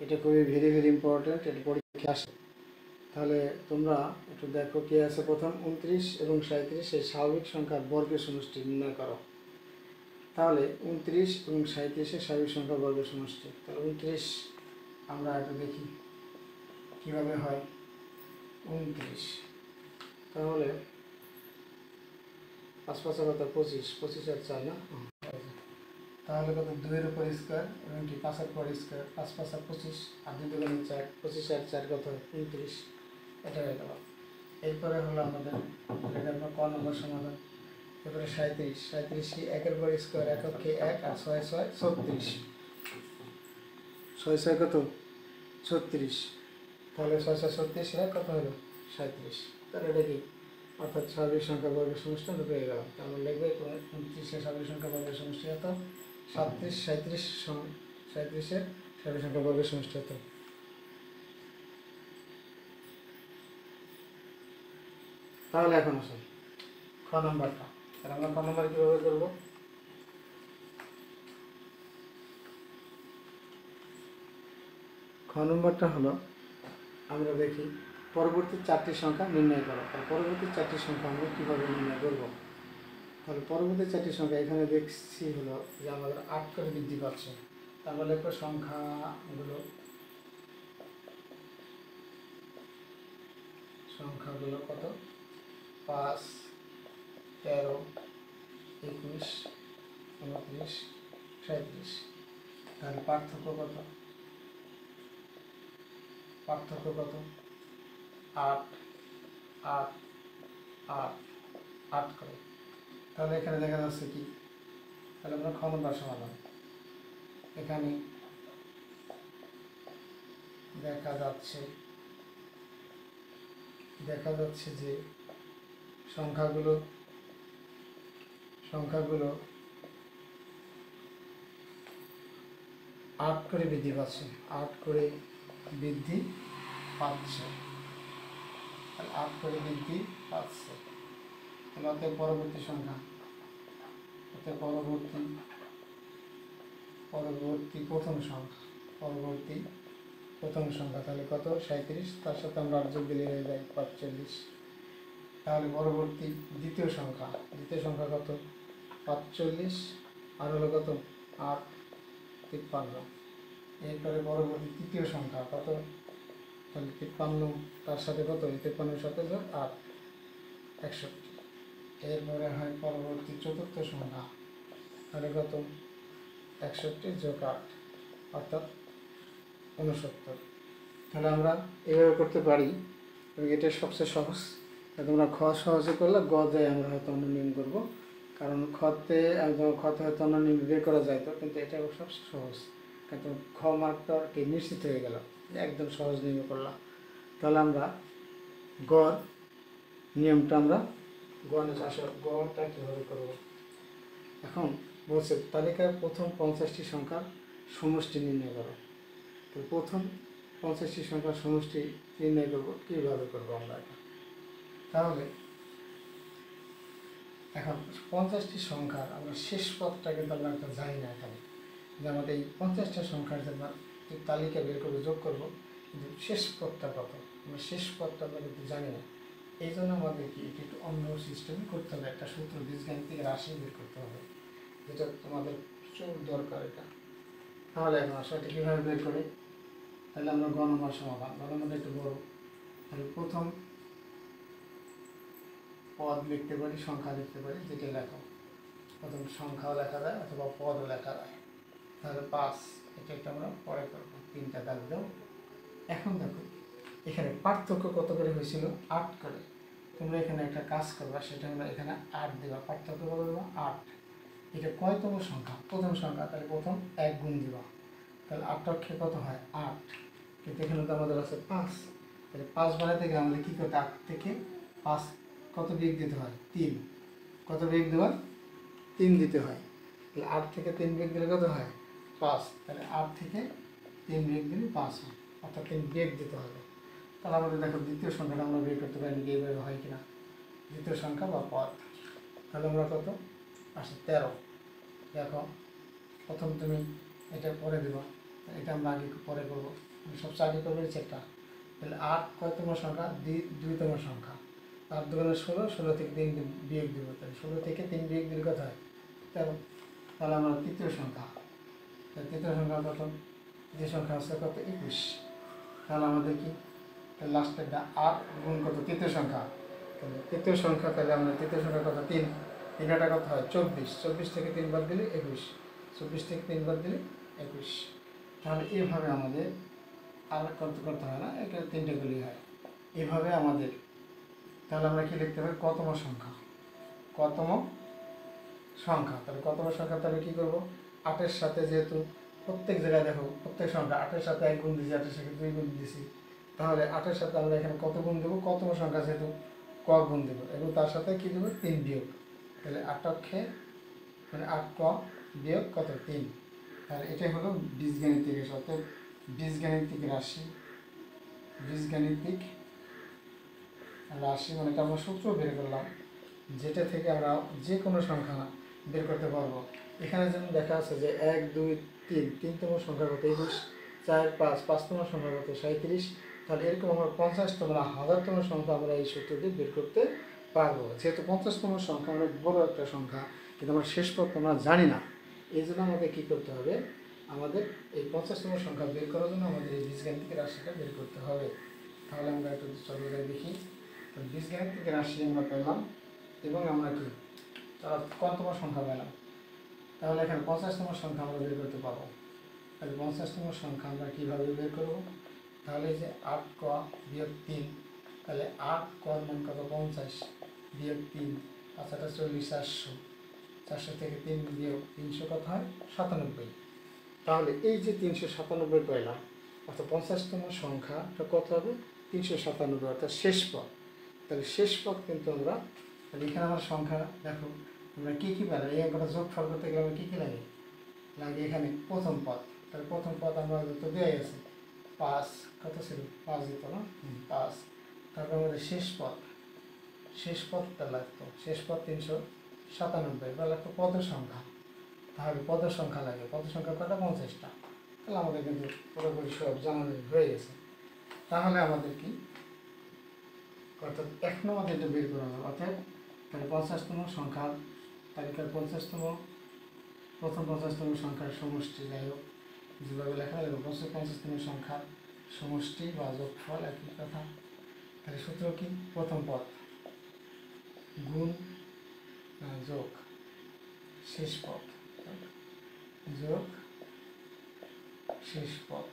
এটা খুবই very important, এটা পরীক্ষা আসে। তাহলে তোমরা একটু দেখো কি আছে। প্রথম 29 এবং 37 এই স্বাভাবিক সংখ্যার বর্গের সমষ্টি নির্ণয় করো। তাহলে 29 এবং 37 স্বাভাবিক সংখ্যার বর্গের সমষ্টি। তাহলে 29 আমরা একটু দেখি কীভাবে হয়। 29 তাহলে 5 5 কত 25, 25 আর 4 না, তাহলে কত 2 উপর স্কোয়ার এবং কি 5 উপর স্কোয়ার, 5 5 আর 25 আর 2 দুগুণে 4, 25 আর 4 কত 29, এটা হয়ে গেল। এরপরে হলো আমাদের ক নম্বর সমাধান। এরপরে 37 কি 1 উপর স্কোয়ার, 1 কে 1 আর 6 6 36, 6 6 কত 36, তাহলে 6 6 36 কত হলো 37। তাহলে এটা কি অর্থাৎ স্বাভাবিক সংখ্যা বর্গের সমষ্টি আমরা পেয়ে গেলাম। তাহলে লিখবে 29 স্বাভাবিক সংখ্যা বর্গের সমষ্টি হতো 37, 37 37-এর স্বাভাবিক সংখ্যা বর্গের সমষ্টি হতো। তাহলে এখন আসুন খ নম্বরটা। তাহলে আমরা খ নম্বর কীভাবে করবো? খ নম্বরটা হলো আমরা দেখি পরবর্তী 4টি সংখ্যা নির্ণয় করো। তাহলে পরবর্তী 4টি সংখ্যা আমরা কীভাবে নির্ণয় করবো? তাহলে পরবর্তী 4টি সংখ্যা এখানে দেখছি হলো যে আমাদের 8 করে বৃদ্ধি পাচ্ছে। তাহলে লিখবো সংখ্যাগুলো কত 5 13 21 29 37। তাহলে পার্থক্য কত 8 8 8 8 8 করে। তাহলে এখানে দেখা যাচ্ছে কি, তাহলে আমরা খ নম্বর সমাধান। এখানে দেখা যাচ্ছে যে সংখ্যাগুলো 8 করে বৃদ্ধি পাচ্ছে, 8 করে বৃদ্ধি পাচ্ছে, 8 করে বৃদ্ধি পাচ্ছে। তাহলে পরবর্তী সংখ্যা, পরবর্তী প্রথম সংখ্যা তাহলে কত 37, তার সাথে আমরা 8 যোগ দিলে হয়ে যায় 45। তাহলে পরবর্তী দ্বিতীয় সংখ্যা কত 45 আর হলো কত 8 53। এরপরে পরবর্তী তৃতীয় সংখ্যা কত, তাহলে 53, তার সাথে কত 53-এর সাথে 8 61। এরপরে হয় পরবর্তী চতুর্থ সংখ্যা, তাহলে কত 61 যোগ 8 অর্থাৎ 69। তাহলে আমরা এভাবে করতে পারি এবং এটা সবচেয়ে সহজ। তোমরা খ সহজে করলে গ যায় আমরা হয়তো অন্য নিয়ম করবো, কারণ খতে হয়তো অন্য নিয়ম বের করা যায় তো, কিন্তু এটা সবচেয়ে সহজ। কিন্তু খ মার্কটা কি নিশ্চিত হয়ে গেল, একদম সহজ নিয়মে করলাম। তাহলে আমরা গড় নিয়মটা আমরা গড়টা কীভাবে করবো? এখন বলছে তালিকার প্রথম 50টি সংখ্যার সমষ্টি নির্ণয় করো। তো প্রথম 50টি সংখ্যার সমষ্টি নির্ণয় করবো, কীভাবে করবো আমরা এটা? তাহলে এখন 50টি সংখ্যার আমরা শেষ পদটা কিন্তু আমরা একটা জানি না এখানে, যে আমাদের এই 50টা সংখ্যার জন্য তালিকা বের করে যোগ করবো, কিন্তু শেষ পদটা কত আমরা শেষ পদটা আমরা কিন্তু জানি না। এই জন্য আমাদের কি একটু অন্য সিস্টেমে করতে হবে, একটা সূত্র বীজগাণিতিক রাশি বের করতে হবে, যেটা তোমাদের প্রচুর দরকার এটা। তাহলে এখন আসলে কীভাবে বের করি? তাহলে আমরা গণনার সমাধান, গণনাটা একটু বড়। তাহলে প্রথম পদ লিখতে পারি, সংখ্যা লিখতে পারি, যেটা লেখো প্রথম সংখ্যাও লেখা যায় অথবা পদও লেখা যায়। তাহলে 5, এটা একটা আমরা পরে করবো, 3টা দাগ দাও। এখন দেখো এখানে পার্থক্য কত করে হয়েছিল 8 করে। তোমরা এখানে একটা কাজ করবা, সেটা আমরা এখানে 8 দেবা, পার্থক্য কত দেবা 8। এটা কয়তম সংখ্যা? প্রথম সংখ্যা, তাহলে প্রথম 1 গুণ দিবা, তাহলে 8 অক্ষে কত হয় 8, কিন্তু এখানে তো আমাদের আছে 5। তাহলে 5 বানাতে গেলে আমাদের কী করতে 8 থেকে 5 কত বিয়োগ দিতে হয় 3, কত বিয়োগ দেওয়া 3 দিতে হয়। তাহলে 8 থেকে 3 বিয়োগ দিলে কত হয় 5, তাহলে 8 থেকে 3 বিয়োগ দিলে 5 হয়, অর্থাৎ 3 বিয়োগ দিতে হবে। তাহলে আমাদের দেখো দ্বিতীয় সংখ্যাটা আমরা বের করতে পারি এইভাবে হয় কিনা, দ্বিতীয় সংখ্যা বা পদ। তাহলে আমরা কত আসে 13। দেখো প্রথম তুমি এটা পরে দেবো, এটা আমরা আগে পরে করবো, সবচেয়ে আগে করবো এই চেকটা। তাহলে 8 কয়তম সংখ্যা? দুইতম সংখ্যা। 8 দুগুণে 16, 16 থেকে 3 বিয়োগ দিব, তাহলে 16 থেকে 3 বিয়োগ দিলে কত হয়? 13। তাহলে আমরা তৃতীয় সংখ্যা, তৃতীয় সংখ্যা কত? তৃতীয় সংখ্যা হচ্ছে কত? 21। তাহলে আমাদের কি লাস্টেরটা 8 গুণ কত? তৃতীয় সংখ্যা। তাহলে তৃতীয় সংখ্যা, তাহলে আমরা তৃতীয় সংখ্যা কত? 3। 3টা কত হয়? 24। 24 থেকে 3 বাদ দিলে 21। 24 থেকে 3 বাদ দিলে 21। তাহলে এইভাবে আমাদের আর করতে হয় না, এটা 3টে গুলি হয় এইভাবে আমাদের। তাহলে আমরা কি লিখতে পারি? কতম সংখ্যা, কতম সংখ্যা। তাহলে কতম সংখ্যা, তাহলে কী করবো? 8-এর সাথে যেহেতু প্রত্যেক জায়গায় দেখো প্রত্যেক সংখ্যা 8-এর সাথে 1 গুণ দিয়েছি, 8-এর সাথে 2 গুণ দিয়েছি, তাহলে 8-এর সাথে আমরা এখানে কত গুণ দেবো? কতম সংখ্যা যেহেতু ক গুণ দেবো, এবং তার সাথে কী দেবো? 3 বিয়োগ। তাহলে 8 মানে 8 ক বিয়োগ কত? 3। তাহলে এটাই হলো বীজগাণিতিক রাশি, অর্থাৎ বীজগাণিতিক রাশি। বীজগাণিতিক রাশি মানে এটা আমরা সূত্র বের করলাম, যেটা থেকে আমরা যে কোনো সংখ্যা বের করতে পারবো। এখানে যেমন দেখা আছে যে 1, 2, 3, 3তম সংখ্যা কত? 21, 4, 5, 5তম সংখ্যা কত? 37। তাহলে এরকম আমরা 50তম না 1000তম সংখ্যা আমরা এই সূত্র দিয়ে বের করতে পারবো। যেহেতু 50তম সংখ্যা অনেক বড় একটা সংখ্যা, কিন্তু আমরা শেষ পর্যন্ত আমরা জানি না, এই জন্য আমাদের কী করতে হবে? আমাদের এই 50তম সংখ্যা বের করার জন্য আমাদের এই বীজগাণিতিক রাশিটা বের করতে হবে। তাহলে আমরা একটু চলে যাই দেখি। তো বীজগাণিতিক রাশি আমরা পেলাম, এবং আমরা কি কততম সংখ্যা পেলাম? তাহলে এখানে 50তম সংখ্যা আমরা বের করতে পারবো। তাহলে 50তম সংখ্যা আমরা কীভাবে বের করবো? তাহলে যে 8 ক বিয়োগ 3, তাহলে 8 কর মান কত? 50 বিয়োগ 3, 5 40, 400। 400 থেকে 3 বিয়োগ 300 কত হয়? 97। তাহলে এই যে 397 পেলাম, অর্থাৎ 50তম সংখ্যাটা কত হবে? 397, অর্থাৎ শেষ পদ। তাহলে শেষ পদ কিন্তু আমরা, তাহলে এখানে আমার সংখ্যা দেখো আমরা কী কী পেলাম? এই অঙ্কটা যোগফল করতে গেলে আমরা কী কী লাগে? এখানে প্রথম পদ। তাহলে প্রথম পদ আমরা তো দেওয়া গেছে 5, কত ছিল? 5 দিত না? 5। তারপর আমাদের শেষ পদটা লাগতো, শেষ পদ 397 বা লাগতো পদ সংখ্যা। তাহলে পদ সংখ্যা লাগে, পদ সংখ্যা কটা? 50টা। তাহলে আমাদের কিন্তু পুরোপুরি সব জানানো হয়ে গেছে। তাহলে আমাদের কি, অর্থাৎ এখন আমাদের এটা বের করা হবে, অর্থাৎ তাহলে 50তম সংখ্যার তালিকার 50তম প্রথম 50তম সংখ্যার সমষ্টি, যাই হোক যেভাবে লেখা লাগবে 50তম সংখ্যার সমষ্টি বা যোগফল, একই কথা। তাহলে সূত্র কি? প্রথম পদ গুণ যোগ শেষ পদ, যোগ শেষ পদ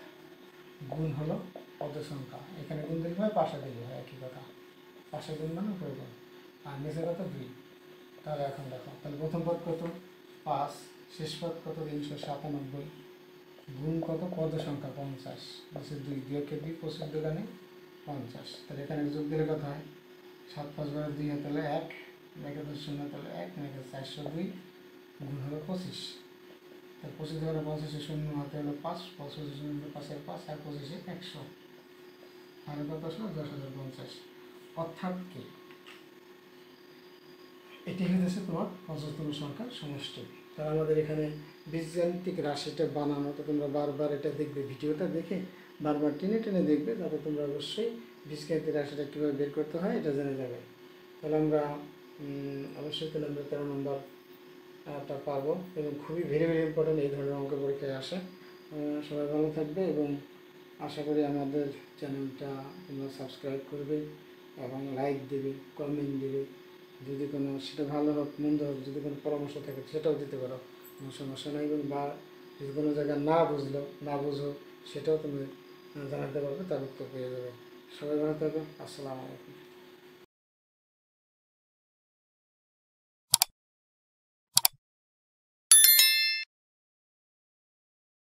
গুণ হলো পদ সংখ্যা। এখানে গুণ দিলে হয়, পাশে দিলে হয়, একই কথা। পাশে গুণ মানে উপরে গুণ, আর নিচে কত? 2। তাহলে এখন দেখো, তাহলে প্রথম পদ কত? 5, শেষ পদ কত? 397, গুণ কত? পদ সংখ্যা 50, নিচে 2, 2 কে 2, 25 দোকানে 50। তাহলে এখানে যোগ দিলে কত হয়? 7 5 × 2 হয়, তাহলে 1, 1 0 তাহলে 1, 402 গুণ হলো 25। তাহলে 25 দোকানে 50, 0 হাতে হলো 5, 25 0 5 আর 5 আর 25 100, আর কত আসলো? 10,050। অর্থাৎ কি, এটি হচ্ছে তোমার 50তম সংখ্যার সমষ্টি। তাহলে আমাদের এখানে বীজগাণিতিক রাশিটা বানানো, তো তোমরা বারবার এটা দেখবে, ভিডিওটা দেখে বারবার টেনে টেনে দেখবে, তাতে তোমরা অবশ্যই বীজগাণিতিক রাশিটা কীভাবে বের করতে হয় এটা জেনে যাবে। তাহলে আমরা অবশ্যই তাহলে আমরা 13 নম্বরটা পারবো, এবং খুবই ভেরি ভেরি ইম্পর্টেন্ট এই ধরনের অঙ্ক পরীক্ষায় আসে। সবাই ভালো থাকবে, এবং আশা করি আমাদের চ্যানেলটা তোমরা সাবস্ক্রাইব করবে এবং লাইক দেবে, কমেন্ট দেবে। যদি কোনো, সেটা ভালো হোক মন্দ হোক, যদি কোনো পরামর্শ থাকে সেটাও দিতে পারো, কোনো সমস্যা নাই। বা যদি কোনো জায়গায় না বুঝো, সেটাও তুমি জানাতে পারবে, তার উত্তর পেয়ে যাবে। সবাই ভালো থাকবে। আসসালামু আলাইকুম।